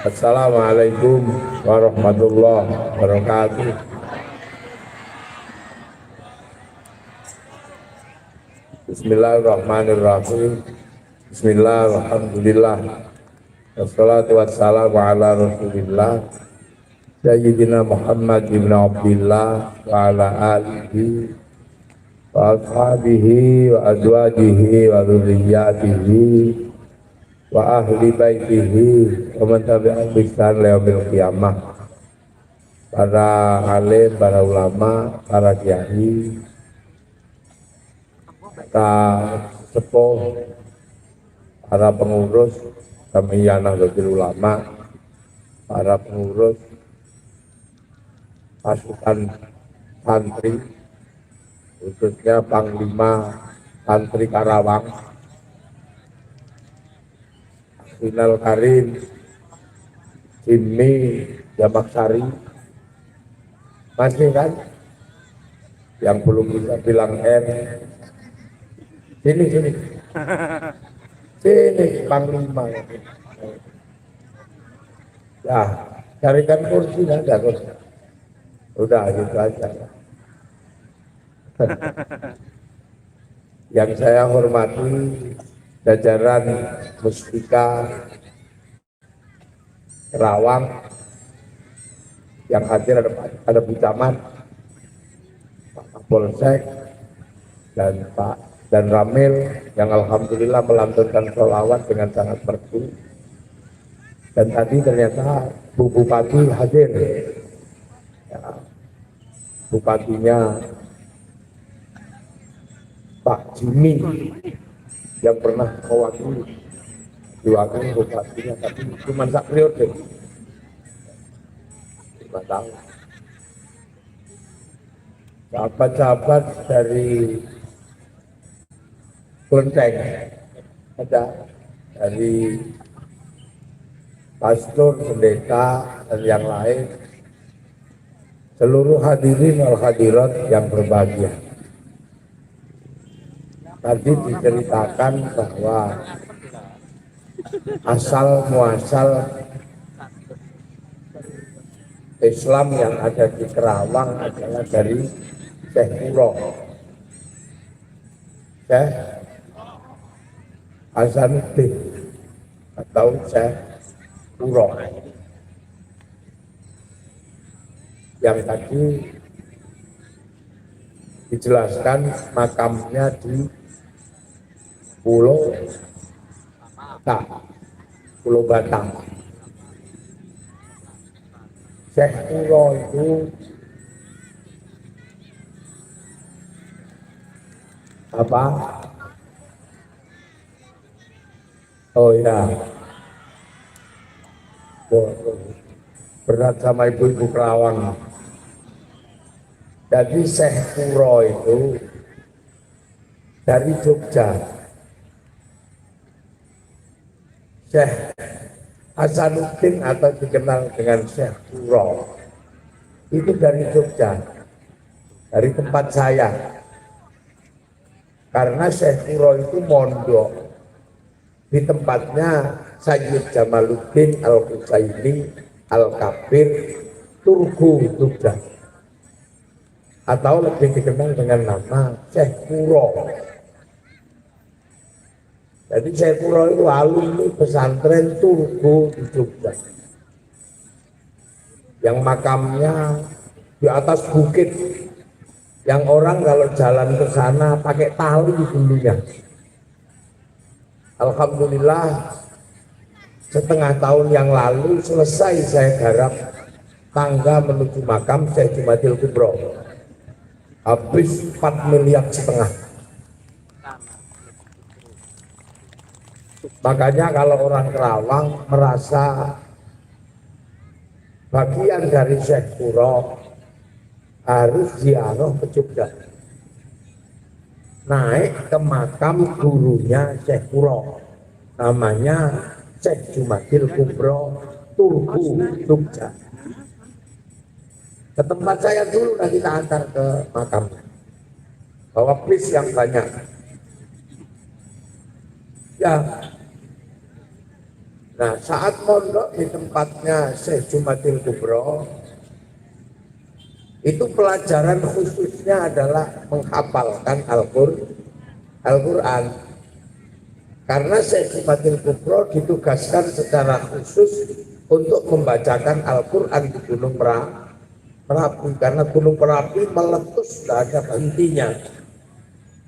Assalamualaikum warahmatullahi wabarakatuh. Bismillahirrahmanirrahim. Bismillahirrahmanirrahim. Wassalatu wassalamu ala rasulillah Sayyidina Muhammad ibn Abdillah wa ala alihi wa ashabihi wa azwajihi wa dzurriyyatihi wa ahli baitihi wa man tabi'ahum bi ihsan ila yaumil qiyamah. Para alim, para ulama, para kiai, para sepuh, para pengurus kami Nahdlatul Ulama, para pengurus pasukan santri, khususnya Panglima Santri Karawang, Final Karim, Jimmy Jamaksari, masih kan? Yang belum bisa bilang M, sini, sini Panglima. Ya, carikan kursi, ada kursi. Udah gitu aja. Yang saya hormati jajaran Muspika Kerawang, yang hadir ada Bu Camat, Pak Kapolsek, dan Ramil yang alhamdulillah melantunkan sholawat dengan sangat merdu. Dan tadi ternyata Bu Bupati hadir. Ya, Bupatinya Pak Jimmy yang pernah mewakili bupatinya, tapi cuma sak periode 5 tahun. Sahabat-sahabat dari Kelenteng ada, dari pastor, pendeta, dan yang lain, seluruh hadirin wal hadirat yang berbahagia. Tadi diceritakan bahwa asal muasal Islam yang ada di Kerawang adalah dari Syekh Kuro, Syekh Hasanuddin atau Syekh Kuro, yang tadi dijelaskan makamnya di Pulau Batam. Syekh Kuro itu apa? Oh ya, berat sama ibu-ibu Kerawang. Jadi Syekh Kuro itu dari Jogja. Syekh Hasanuddin atau dikenal dengan Syekh Kuro itu dari Jogja, dari tempat saya. Karena Syekh Kuro itu mondok di tempatnya Sayyid Jamaluddin Al-Husaini Al-Kabir, Turgu, Jogja, atau lebih dikenal dengan nama Syekh Kuro. Jadi Syekh Kuro itu alumni pesantren Turgu di Jogja, yang makamnya di atas bukit, yang orang kalau jalan ke sana pakai tali dulunya. Alhamdulillah setengah tahun yang lalu selesai saya garap tangga menuju makam Syekh Jumadil Kubro, habis 4,5 miliar. Makanya kalau orang Kerawang merasa bagian dari Syekh Kuro harus ziarah ke Jogja, naik ke makam gurunya Syekh Kuro, namanya Syekh Jumadil Kubro, Turgu, Jogja. Ke tempat saya dulu, nanti kita antar ke makam, bawa bis yang banyak. Ya, Nah, saat mondok di tempatnya Syekh Jumadil Kubro, itu pelajaran khususnya adalah menghafalkan Al-Quran. Karena Syekh Jumadil Kubro ditugaskan secara khusus untuk membacakan Al-Quran di Gunung Merapi. Karena Gunung Merapi meletus, tidak ada hentinya.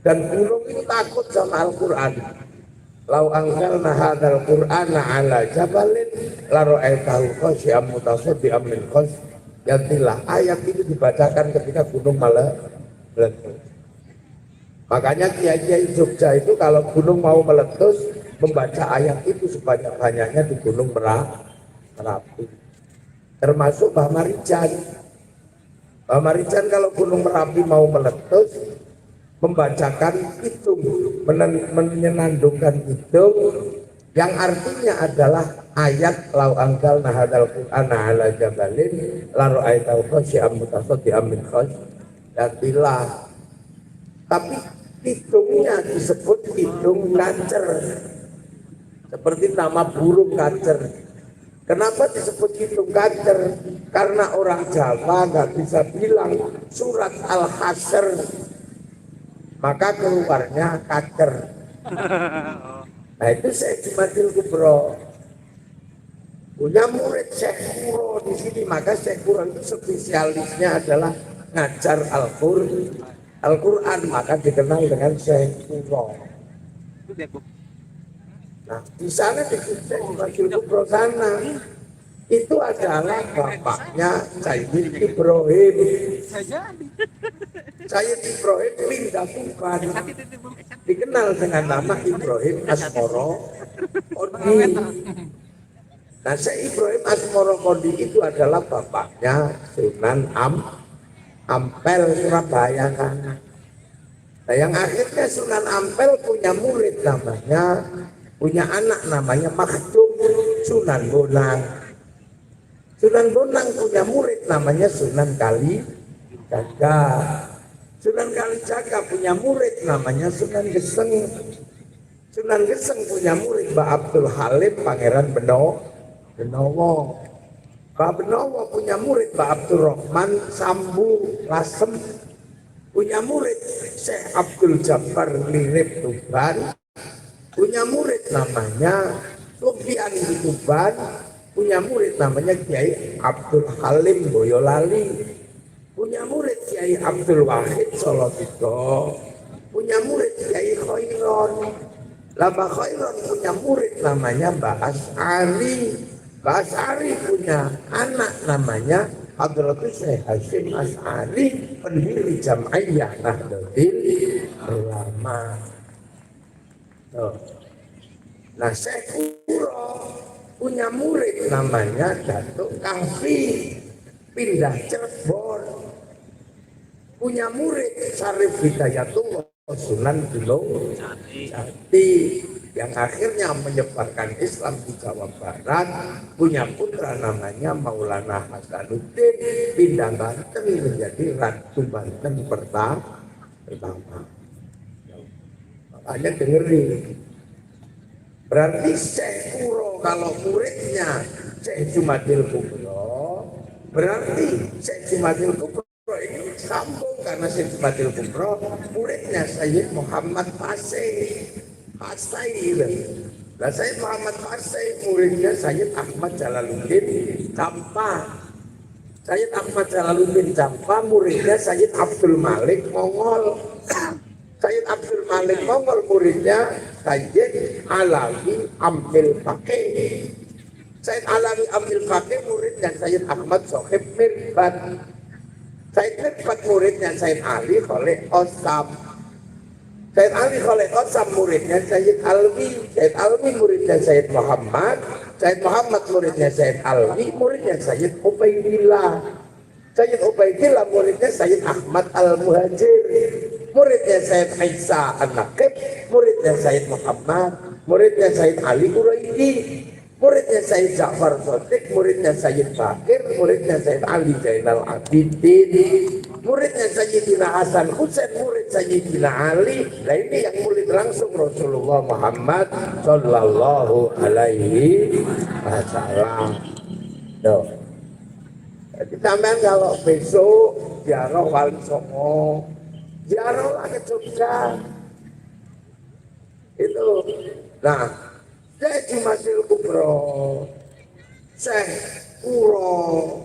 Dan gunung itu takut sama Al-Quran. Lau anzalna hadzal qur'ana ala jabalin la ra'aitahu khashi'an mutasaddian min khasyatillah. Ayat itu dibacakan ketika gunung meletus. Makanya kiai-kiai Jogja itu kalau gunung mau meletus membaca ayat itu sebanyak-banyaknya di Gunung Merapi. Termasuk Mbah Marijan. Mbah Marijan kalau Gunung Merapi mau meletus membacakan hidung, menyenandungkan hidung yang artinya adalah ayat lau angkal nahadal qur'ana ala jabalin la ra'aitahu khashi'an mutasaddian min khasyatillah. Tapi hidungnya disebut hidung kacer, seperti nama burung kacer. Kenapa disebut hidung kacer? Karena orang Jawa nggak bisa bilang surat Al-Hasyr, maka keluarnya kacer. Nah itu Syekh Jumadil Kubro punya murid Syekh Kuro di sini, maka Syekh Kuro itu spesialisnya adalah ngajar Al-Quran, maka dikenal dengan Syekh Kuro. Nah di sana di Syekh Jumadil Kubro sana itu adalah bapaknya Sayyid Ibrahim. Sayyid Ibrahim pindah Tuban, dikenal dengan nama Ibrahim Asmoro Kondi. Nah, Syekh Ibrahim Asmoro Kondi itu adalah bapaknya Sunan Ampel Surabaya sana. Nah, yang akhirnya Sunan Ampel punya murid punya anak namanya Makhdum Sunan Bonang. Sunan Bonang punya murid namanya Sunan Kalijaga. Sunan Kalijaga punya murid namanya Sunan Geseng. Sunan Geseng punya murid Mbah Abdul Halim Pangeran Benowo. Mbah Benowo punya murid Mbah Abdul Rahman Sambu Lasem. Punya murid Syekh Abdul Jabbar Lirip Tuban. Punya murid namanya Sufyan di Tuban. Punya murid namanya Kiai Abdul Halim Boyolali. Punya murid Kiai Abdul Wahid Solotito. Punya murid Kiai Khairon. Mbah Khairon punya murid namanya Mbah As'ari. Mbah As'ari punya anak namanya Hadratus Syekh Hasyim As'ari, pendiri Jam'iyah Nahdlatul Ulama. Nah, Syekh Kuro punya murid namanya Datuk Kahfi, pindah Cirebon. Punya murid Syarif Hidayatullah Sunan Gunung Jati, yang akhirnya menyebarkan Islam di Jawa Barat. Punya putra namanya Maulana Hasanuddin, pindah Banten menjadi Ratu Banten pertama. Makanya dengerin, berarti Syekh Kuro kalau muridnya Syekh Jumadil Kubro, berarti Syekh Jumadil Kubro ini sambung, karena Syekh Jumadil Kubro muridnya Sayyid Muhammad Fasih. Nah, Sayyid Muhammad Fasih muridnya Sayyid Ahmad Jalaluddin Campa. Sayyid Ahmad Jalaluddin Campa muridnya Sayyid Abdul Malik Mongol. Sayyid Abdul Malik Mongol muridnya Sayyid Alawi Amil Fakih. Sayyid Alawi Amil Fakih muridnya Sayyid Ahmad Sohib Mirbat. Sayyid Mirbat muridnya Sayyid Ali Khalid Osam. Sayyid Ali Khalid Osam muridnya Sayyid Alwi. Sayyid Alwi muridnya Sayyid Muhammad. Sayyid Muhammad muridnya Sayyid Alwi, muridnya Sayyid Ubaidillah. Sayyid Ubaidillah muridnya Sayyid Ahmad Al-Muhajir. Muridnya Sayyid Isa An-Naqib, muridnya Sayyid Muhammad, muridnya Sayyid Ali Quraidi, muridnya Sayyid Ja'far Shadiq, muridnya Sayyid Bakir, muridnya Sayyid Ali Zainal Abidin, muridnya Sayyidina Hasan Hussein, murid Sayyidina Ali. Nah ini yang murid langsung Rasulullah Muhammad Sallallahu Alaihi Wasallam. Tuh. Jadi sampean kalau besok ziarah Wali Songo, ziarah ke Jogja. Itu. Nah, Syekh Jumadil Kubro, Syekh Kuro,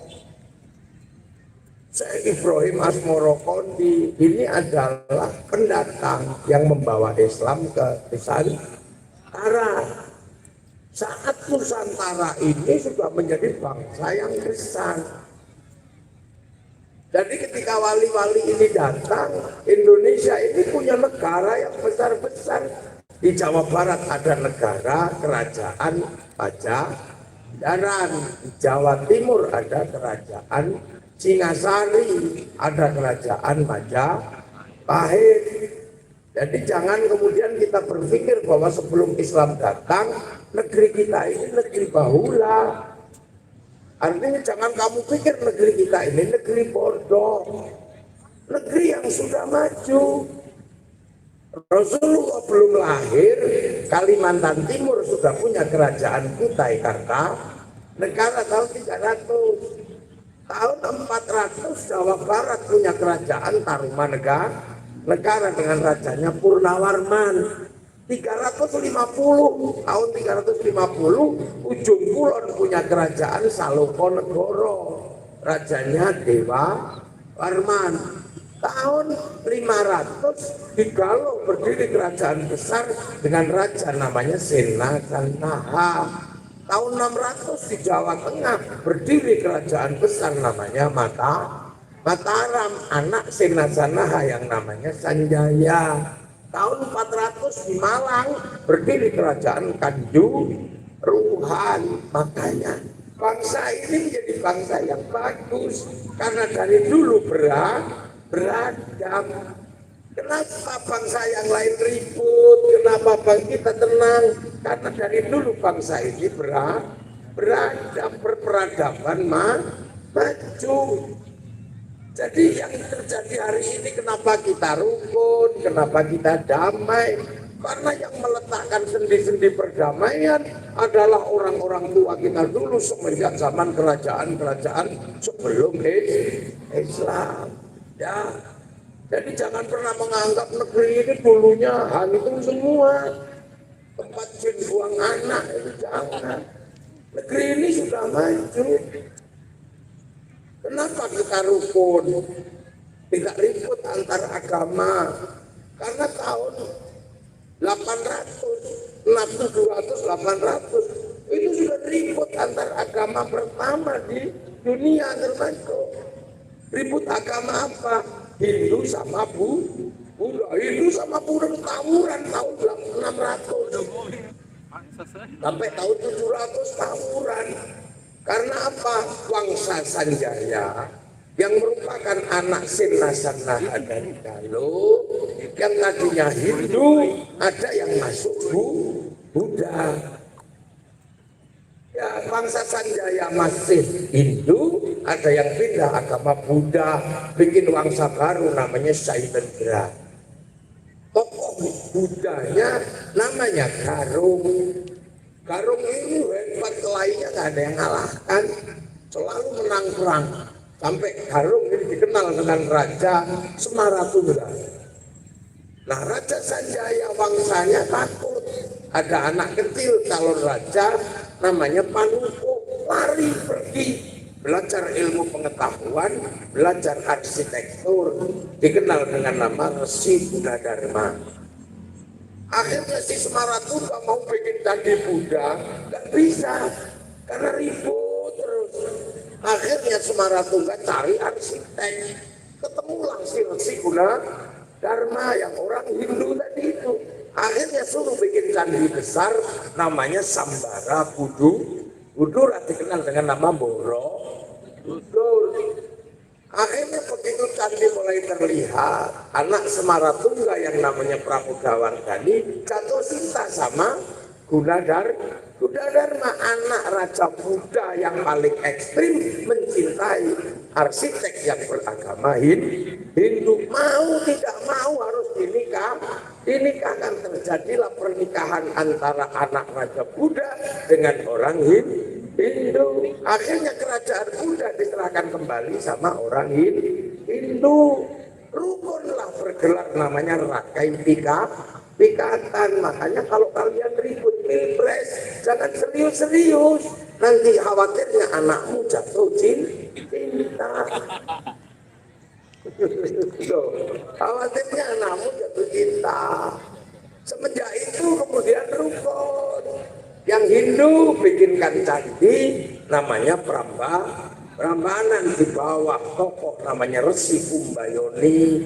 Syekh Ibrahim Asmoro Kondi ini adalah pendatang yang membawa Islam ke Nusantara. Saat Nusantara ini sudah menjadi bangsa yang besar. Jadi ketika wali-wali ini datang, Indonesia ini punya negara yang besar-besar. Di Jawa Barat ada negara kerajaan Pajajaran, di Jawa Timur ada kerajaan Singasari, ada kerajaan Majapahit. Jadi jangan kemudian kita berpikir bahwa sebelum Islam datang, negeri kita ini negeri bahula. Artinya jangan kamu pikir negeri kita ini negeri bodoh, negeri yang sudah maju. Rasulullah belum lahir, Kalimantan Timur sudah punya kerajaan Kutai Kartanegara tahun 300. Tahun 400 Jawa Barat punya kerajaan Tarumanegara dengan rajanya Purnawarman. 350 tahun 350 Ujung Kulon punya kerajaan Salokonegoro, rajanya Dewa Warman. Tahun 500 di Galuh berdiri kerajaan besar dengan raja namanya Senasanaha. Tahun 600 di Jawa Tengah berdiri kerajaan besar namanya Mataram, anak Senasanaha yang namanya Sanjaya. Tahun 400 di Malang berdiri kerajaan Kanjuruhan. Makanya bangsa ini menjadi bangsa yang bagus karena dari dulu beradab. Kenapa bangsa yang lain ribut? Kenapa bangsa kita tenang? Karena dari dulu bangsa ini beradab, berperadaban maju. Jadi yang terjadi hari ini kenapa kita rukun, kenapa kita damai? Karena yang meletakkan sendi-sendi perdamaian adalah orang-orang tua kita dulu semenjak zaman kerajaan-kerajaan sebelum Islam. Ya, jadi jangan pernah menganggap negeri ini dulunya hantu semua, tempat jin buang anak, itu jangan. Negeri ini sudah maju. Kenapa kita rukun? Tidak ribut antar agama. Karena tahun 800, 600, 800 itu sudah ribut antar agama pertama di dunia termasuk. Ribut agama apa? Hindu sama Buddha. Hindu sama Buddha tawuran tahun 600. Sampai tahun 700 tawuran. Karena apa? Wangsa Sanjaya yang merupakan anak Senasanaha dari Galuh, yang tadinya Hindu, ada yang masuk Buddha. Ya, bangsa Sanjaya masih Hindu, ada yang pindah agama Buddha, bikin wangsa baru namanya Sailendra. Tokoh Buddhanya namanya Garung. Garung ini hebat, lainnya nggak ada yang ngalahkan, selalu menang perang. Sampai Garung ini dikenal dengan Raja Semaratungga. Nah, Raja Sanjaya wangsanya takut. Ada anak kecil calon raja namanya Panuko, lari pergi belajar ilmu pengetahuan, belajar arsitektur, dikenal dengan nama Resi Gunadarma. Akhirnya si Semaratungga mau bikin candi Buddha, nggak bisa karena ribut terus. Akhirnya Semaratungga cari arsitek, ketemulah si Resi Gunadarma yang orang Hindu tadi itu. Akhirnya suruh bikin candi besar namanya Sambara Budur, dikenal dengan nama Borobudur. Akhirnya begitu candi mulai terlihat, anak Semaratungga yang namanya Pramodawardhani jatuh cinta sama Gunadarma anak Raja Buddha yang paling ekstrim mencintai arsitek yang beragama Hindu. Mau tidak mau harus dinikahkan. Terjadilah pernikahan antara anak Raja Buddha dengan orang Hindu. Akhirnya kerajaan Buddha diserahkan kembali sama orang Hindu. Rukunlah bergelar namanya Rakai Pikatan. Makanya kalau kalian ribut pilpres jangan serius-serius, nanti khawatirnya anakmu jatuh cinta. Khawatirnya anakmu jatuh cinta. Semenjak itu kemudian rukun. Yang Hindu bikinkan candi namanya Prambanan, di bawah tokoh namanya Resi Kumbayoni.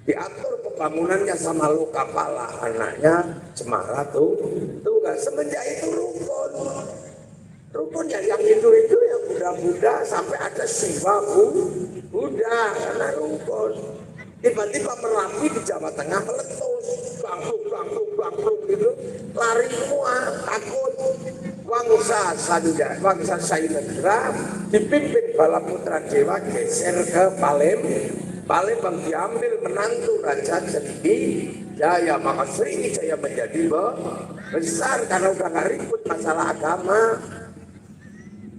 Diatur pembangunannya sama Lokapala, anaknya Cemara tuh kan. Semenjak itu rukun yang Hindu itu yang Buddha sampai ada Siwa Buddha karena rukun. Tiba-tiba Merapi di Jawa Tengah meletus, bangkrut gitu, lari semua, takut. Wangsa Sailendra dipimpin Balaputra Dewa geser ke Palembang, diambil menantu Raja Jaya. Maka Sriwijaya menjadi besar karena udah gak ribut masalah agama.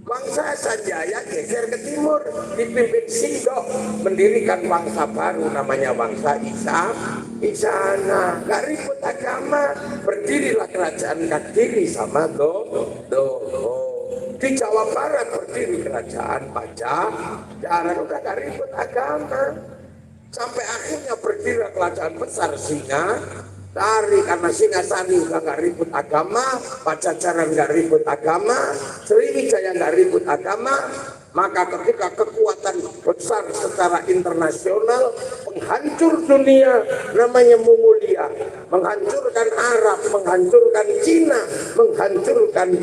Wangsa Sanjaya geser ke timur, dipimpin Singgo, mendirikan wangsa baru namanya Wangsa Isana. Gak ribut agama, berdirilah kerajaan Kadiri sama Doho. Di Jawa Barat berdiri kerajaan Pajajaran, udah gak ribut agama. Sampai akhirnya berdiri kerajaan besar Singasari, karena Singasari udah gak ribut agama, Pajajaran gak ribut agama, Sriwijaya gak ribut agama. Maka ketika kekuatan besar secara internasional menghancur dunia namanya Mongolia, menghancurkan Arab, menghancurkan Cina, menghancurkan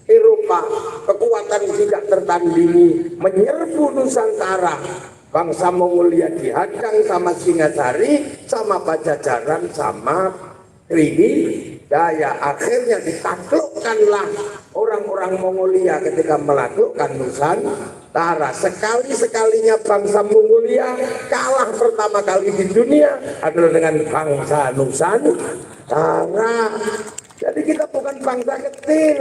Eropa, kekuatan tidak tertandingi menyerbu Nusantara. Bangsa Mongolia dihadang sama Singasari, sama Pajajaran, sama Sriwijaya. Akhirnya ditaklukkanlah orang-orang Mongolia ketika menaklukkan Nusantara. Sekali-sekalinya bangsa Mongolia kalah pertama kali di dunia adalah dengan bangsa Nusantara. Jadi kita bukan bangsa kecil.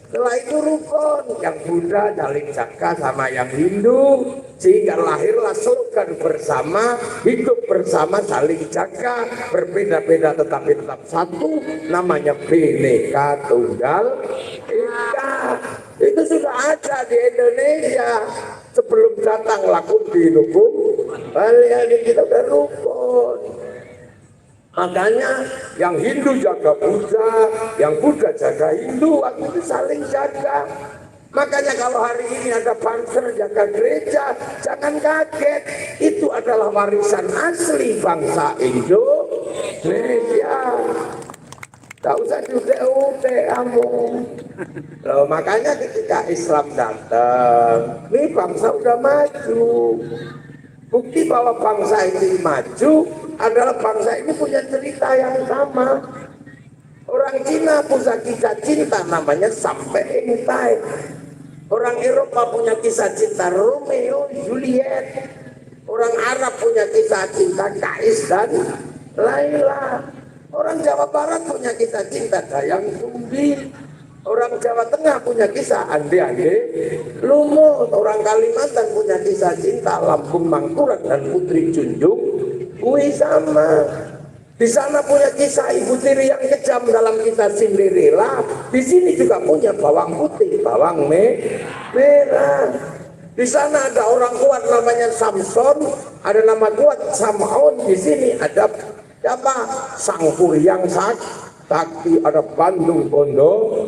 Setelah itu rukun, yang Buddha saling jaga sama yang Hindu, sehingga lahirlah slogan bersama, hidup bersama, saling jaga, berbeda-beda tetapi tetap satu, namanya Bhinneka Tunggal Ika. Itu sudah ada di Indonesia sebelum datang lakun di hukum. Kalian kita udah rukun. Makanya yang Hindu jaga Buddha, yang Buddha jaga Hindu, waktu itu saling jaga. Makanya kalau hari ini ada banser jaga gereja, jangan kaget. Itu adalah warisan asli bangsa Indonesia. Tak usah udah kamu. Loh, makanya ketika Islam datang, ini bangsa udah maju. Bukti bahwa bangsa ini maju adalah bangsa ini punya cerita yang sama. Orang Cina punya kisah cinta namanya Sampai Entai. Orang Eropa punya kisah cinta Romeo Juliet. Orang Arab punya kisah cinta Kais dan Laila. Orang Jawa Barat punya kisah cinta Dayang Sumbi. Orang Jawa Tengah punya kisah Ande Lumut. Orang Kalimantan punya kisah cinta Lampung Mangkurat dan Putri Junjung Wisama. Di sana punya kisah Ibu Tiri yang kejam dalam kisah Cinderella. Di sini juga punya bawang putih, bawang merah. Di sana ada orang kuat namanya Samson, ada nama kuat Samhaun. Di sini ada siapa? Sang Kuryang Sakti, ada Bandung Bondo.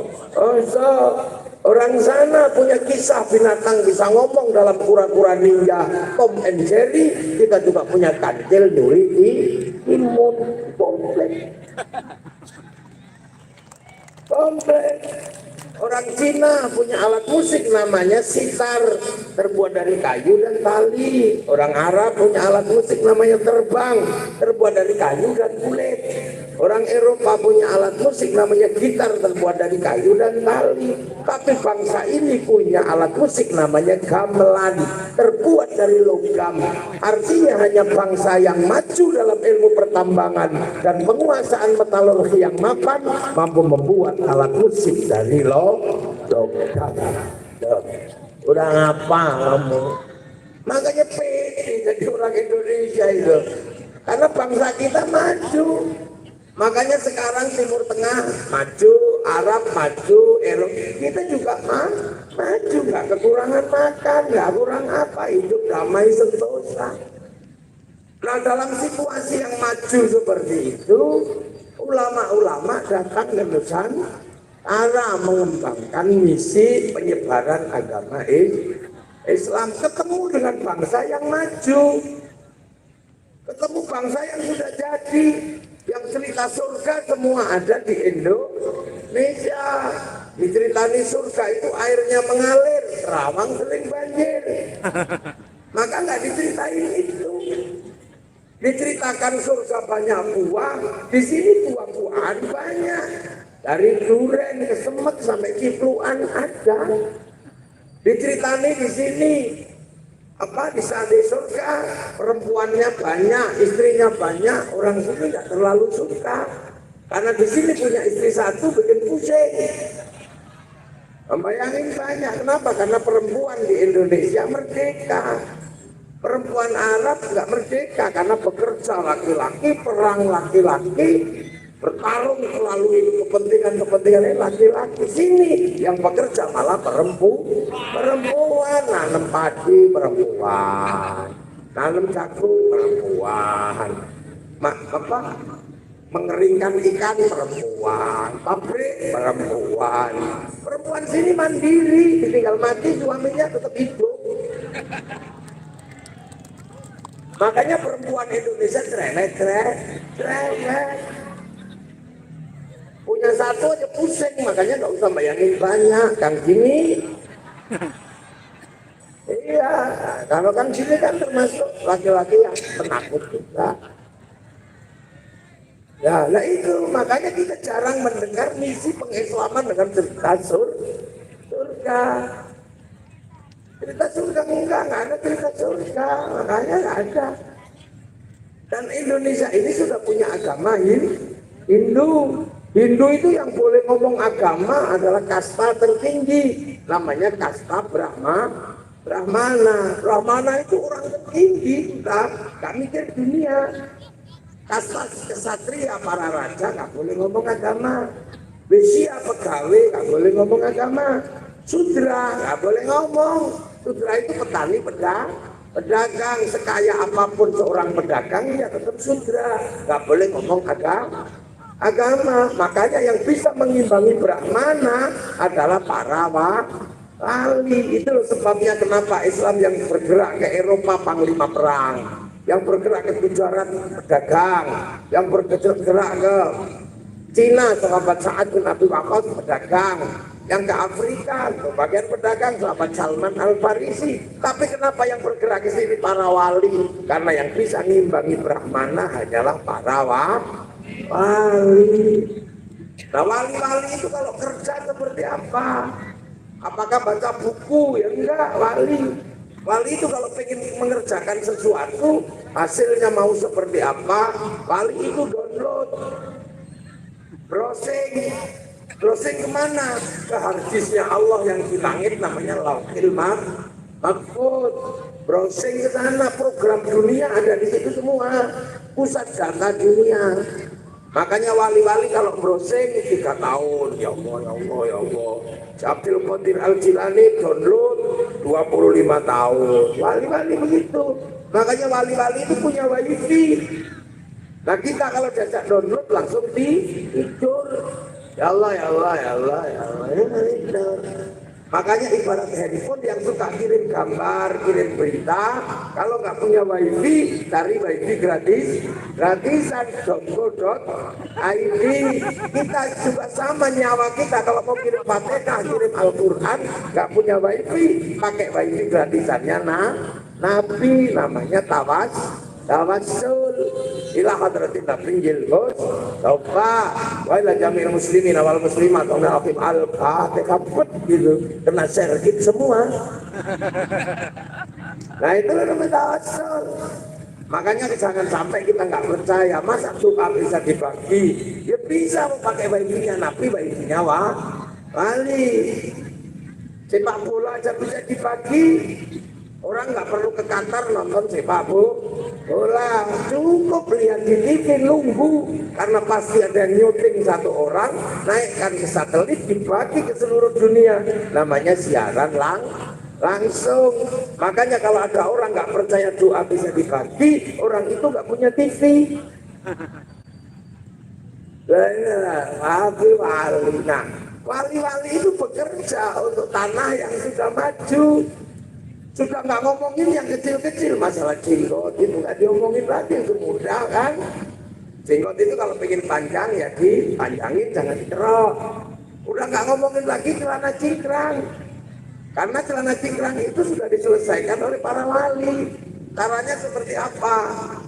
Orang sana punya kisah binatang bisa ngomong dalam kura-kura ninja Tom and Jerry. Kita juga punya kancil Nuri Imun. Komplek. Orang Cina punya alat musik namanya sitar, terbuat dari kayu dan tali. Orang Arab punya alat musik namanya terbang, terbuat dari kayu dan kulit. Orang Eropa punya alat musik namanya gitar terbuat dari kayu dan tali. Tapi bangsa ini punya alat musik namanya gamelan terbuat dari logam. Artinya hanya bangsa yang maju dalam ilmu pertambangan dan penguasaan metalurgi yang mapan mampu membuat alat musik dari logam. Udah ngapa kamu? Makanya pede jadi orang Indonesia itu. Karena bangsa kita maju. Makanya sekarang Timur Tengah maju, Arab maju, Eropa kita juga maju, nggak kekurangan makan, nggak kurang apa, hidup damai sentosa. Nah dalam situasi yang maju seperti itu, ulama-ulama datang ke Nusantara mengembangkan misi penyebaran agama Islam, ketemu dengan bangsa yang maju, ketemu bangsa yang sudah jadi. Yang cerita surga semua ada di Indonesia. Diceritani surga itu airnya mengalir, terawang sering banjir. Maka nggak diceritain itu. Diceritakan surga banyak buah, di sini buah-buahan banyak. Dari duren ke semek sampai cipluan ada. Diceritani di sini. Di saat di surga perempuannya banyak, istrinya banyak, orang sini nggak terlalu suka karena di sini punya istri satu bikin pusing. Membayangin banyak, kenapa? Karena perempuan di Indonesia merdeka, perempuan Arab nggak merdeka karena bekerja laki-laki, perang laki-laki, bertarung melalui kepentingan laki-laki. Sini yang bekerja malah perempuan, nanam padi perempuan, nanam jagung perempuan, mengeringkan ikan perempuan, pabrik perempuan sini mandiri, tinggal mati suaminya tetap hidup. Makanya perempuan Indonesia cerewet. Punya satu aja pusing, makanya nggak usah bayangin banyak. Kang gini, iya, kalau Kang gini kan termasuk laki-laki yang penakut juga. Ya, nah itu makanya kita jarang mendengar misi pengislaman dengan cerita surga. Cerita surga enggak ada cerita surga, makanya nggak ada. Dan Indonesia ini sudah punya agama Hindu. Hindu itu yang boleh ngomong agama adalah kasta tertinggi, namanya kasta Brahmana. Brahmana itu orang tertinggi, kita gak mikir dunia. Kasta kesatria, para raja gak boleh ngomong agama. Besya pegawai gak boleh ngomong agama. Sudra gak boleh ngomong. Sudra itu petani pedagang, sekaya apapun seorang pedagang dia tetap sudra, gak boleh ngomong agama. Makanya yang bisa mengimbangi Brahmana adalah para wali. Itu sebabnya kenapa Islam yang bergerak ke Eropa panglima perang, yang bergerak ke Gujarat pedagang, yang bergerak ke Cina sahabat Sa'ad bin Abi Waqqas pedagang, yang ke Afrika bagian pedagang sahabat Salman Al-Farisi. Tapi kenapa yang bergerak ke sini para wali? Karena yang bisa mengimbangi Brahmana hanyalah para wali. Nah wali-wali itu kalau kerja seperti apa? Apakah baca buku? Ya enggak. Wali itu kalau ingin mengerjakan sesuatu, hasilnya mau seperti apa, wali itu download, browsing kemana? Ke harddisknya Allah yang di langit namanya Lauhil Mahfuz. Browsing ke sana, program dunia ada di situ semua, pusat data dunia. Makanya wali-wali kalau browsing 3 tahun, ya Allah. Abdul Qadir Al-Jilani download 25 tahun. Wali-wali begitu. Makanya wali-wali itu punya wifi. Nah kita kalau diajak download langsung tidur. Ya Allah. Makanya ibarat handphone yang suka kirim gambar, kirim berita, kalau nggak punya wifi, cari wifi gratisan .co.id. Kita juga sama, nyawa kita kalau mau kirim Fatihah, kirim Al-Quran, nggak punya wifi, pakai wifi gratisannya Nabi, namanya tawassul ila hadratin nabiyil Mustafa wa ila jami'il muslimin wal muslimat wa naqim al-fatihah gitu kena sergit semua. Nah itu namanya tawassul. Makanya jangan sampai kita nggak percaya masa doa bisa dibagi. Ya bisa pakai wifi-nya Nabi, wifi-nya wali. Sepak bola aja bisa dibagi. Orang nggak perlu ke Qatar nonton sepak bola, cukup lihat di TV nunggu karena pasti ada yang nyuting satu orang, naikkan ke satelit dibagi ke seluruh dunia, namanya siaran langsung. Makanya kalau ada orang nggak percaya doa bisa dibagi, orang itu nggak punya TV. Wali-wali, nah wali-wali itu bekerja untuk tanah yang sudah maju. Sudah nggak ngomongin yang kecil-kecil, masalah jenggot itu nggak diomongin lagi, itu mudah kan. Jenggot itu kalau pengen panjang ya dipanjangin, jangan dikerok. Udah nggak ngomongin lagi celana cingkrang, karena celana cingkrang itu sudah diselesaikan oleh para wali. Caranya seperti apa?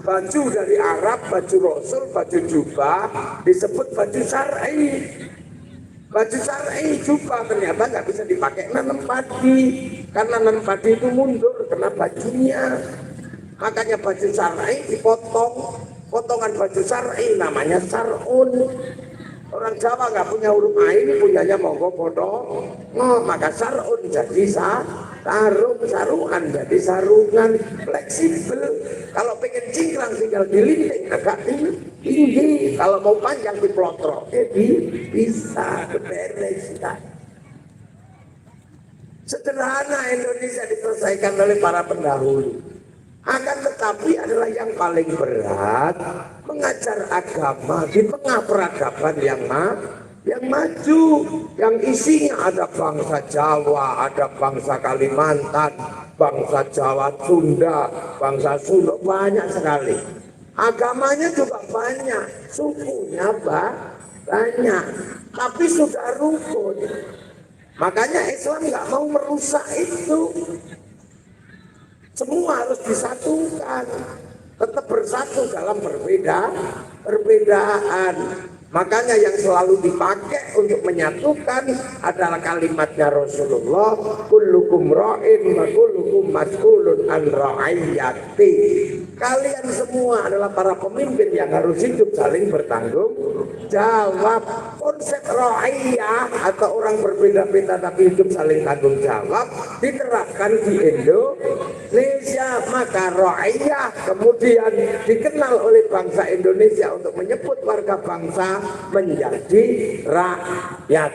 Baju dari Arab, baju Rasul, baju jubah disebut baju syar'i. Baju syar'i jubah ternyata nggak bisa dipakai nanam padi, karena nanam padi itu mundur kena bajunya. Makanya baju syar'i dipotong, potongan baju syar'i namanya sarun. Orang Jawa nggak punya huruf A, ini punyanya monggo potong, maka sarun jadi saruan jadi sarungan fleksibel. Kalau pengen cingkrang tinggal dilinting agak tinggi, kalau mau panjang diplotrok bisa beres. Sederhana Indonesia diselesaikan oleh para pendahulu. Akan tetapi adalah yang paling berat mengajar agama di tengah peradaban yang maju, yang isinya ada bangsa Jawa, ada bangsa Kalimantan, bangsa Jawa Sunda, bangsa Sunda, banyak sekali. Agamanya juga banyak, sukunya banyak, tapi sudah rukun. Makanya Islam nggak mau merusak itu. Semua harus disatukan, tetap bersatu dalam perbedaan. Makanya yang selalu dipakai untuk menyatukan adalah kalimatnya Rasulullah, kullukum ra'in wa kullukum mas'ulun an ra'iyati. Kalian semua adalah para pemimpin yang harus hidup saling bertanggung jawab. Konsep ra'iyah atau orang berbeda-beda tapi hidup saling tanggung jawab diterapkan di Indonesia. Maka ra'iyah kemudian dikenal oleh bangsa Indonesia untuk menyebut warga bangsa menjadi rakyat.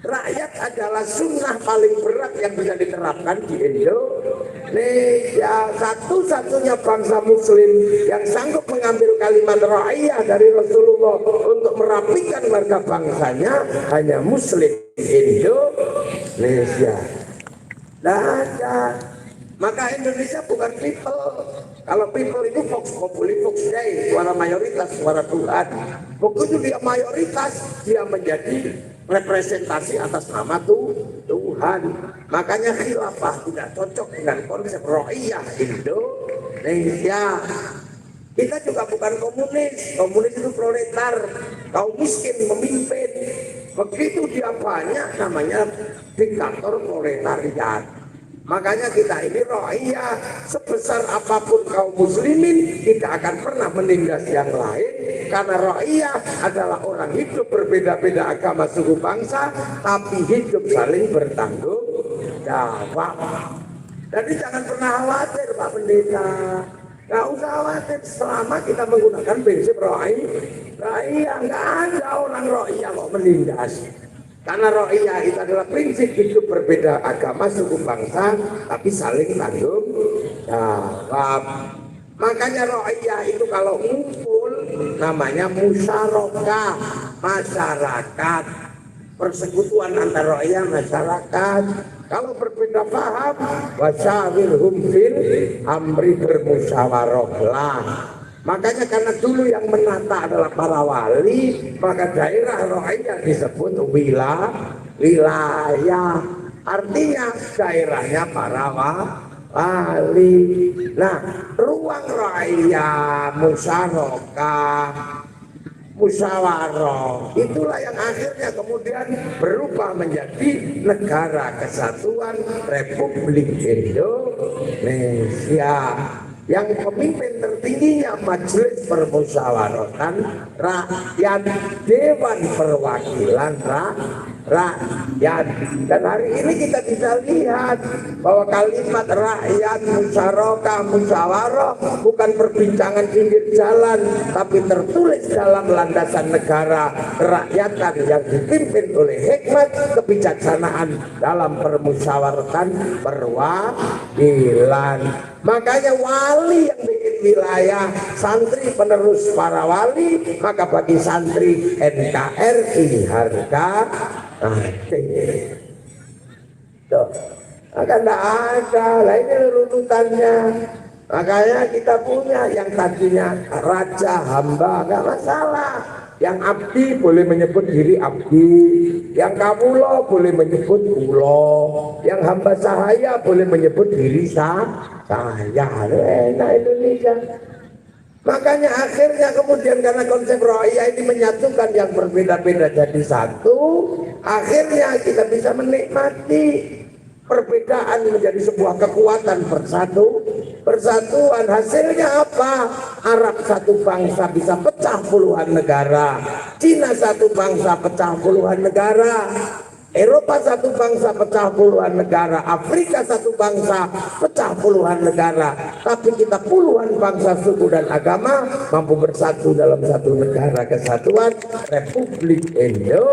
Rakyat adalah sunnah paling berat yang bisa diterapkan di Indonesia. Satu-satunya bangsa muslim yang sanggup mengambil kalimat ra'iyah dari Rasulullah untuk merapikan warga bangsanya hanya muslim Indonesia. Tidak ada. Maka Indonesia bukan people. Kalau people itu Vox Populi, Vox Dei, suara mayoritas, suara Tuhan. Begitu dia mayoritas, dia menjadi representasi atas nama Tuhan. Makanya khilafah tidak cocok dengan konsep ro'iyah Indonesia. Kita juga bukan komunis. Komunis itu proletar, kaum miskin memimpin. Begitu dia banyak, namanya diktator proletariat. Makanya kita ini ro'iyah, sebesar apapun kaum muslimin tidak akan pernah menindas yang lain, karena ro'iyah adalah orang hidup berbeda-beda agama suku bangsa tapi hidup saling bertanggung jawab. Jadi jangan pernah khawatir Pak Pendeta, nggak usah khawatir selama kita menggunakan prinsip ro'iyah. Nggak ada orang ro'iyah kok menindas. Karena ro'iyah itu adalah prinsip hidup berbeda agama suku bangsa tapi saling tanggung jawab. Makanya ro'iyah itu kalau ngumpul namanya musyarakah, masyarakat, persekutuan antara ro'iyah masyarakat. Kalau berbeda paham, wasyawirhum fil amri, bermusyawarahlah. Makanya karena dulu yang menata adalah para wali, maka daerah ro'iyah disebut wilayah. Artinya daerahnya para wali. Nah, ruang ruang rakyat, musyawarah, itulah yang akhirnya kemudian berubah menjadi Negara Kesatuan Republik Indonesia, yang pemimpin tertingginya Majelis Permusyawaratan Rakyat, Dewan Perwakilan Rakyat. Dan hari ini kita bisa lihat bahwa kalimat rakyat, musyawarah bukan perbincangan pinggir jalan, tapi tertulis dalam landasan negara kerakyatan yang dipimpin oleh hikmat kebijaksanaan dalam permusyawaratan perwakilan. Makanya wali yang bikin wilayah, santri penerus para wali, maka bagi santri NKRI harga mati. Tuh, maka tidak ada, lah ini runutannya. Makanya kita punya yang tadinya raja hamba, nggak masalah. Yang abdi boleh menyebut diri abdi, yang kawula boleh menyebut kula, yang hamba sahaya boleh menyebut diri saya. Enak Indonesia. Makanya akhirnya kemudian karena konsep rohiyah ini menyatukan yang berbeda-beda jadi satu, akhirnya kita bisa menikmati perbedaan menjadi sebuah kekuatan persatuan. Hasilnya apa? Arab satu bangsa bisa pecah puluhan negara, Cina satu bangsa pecah puluhan negara, Eropa satu bangsa pecah puluhan negara, Afrika satu bangsa pecah puluhan negara, tapi kita puluhan bangsa, suku dan agama mampu bersatu dalam satu negara kesatuan Republik Indonesia.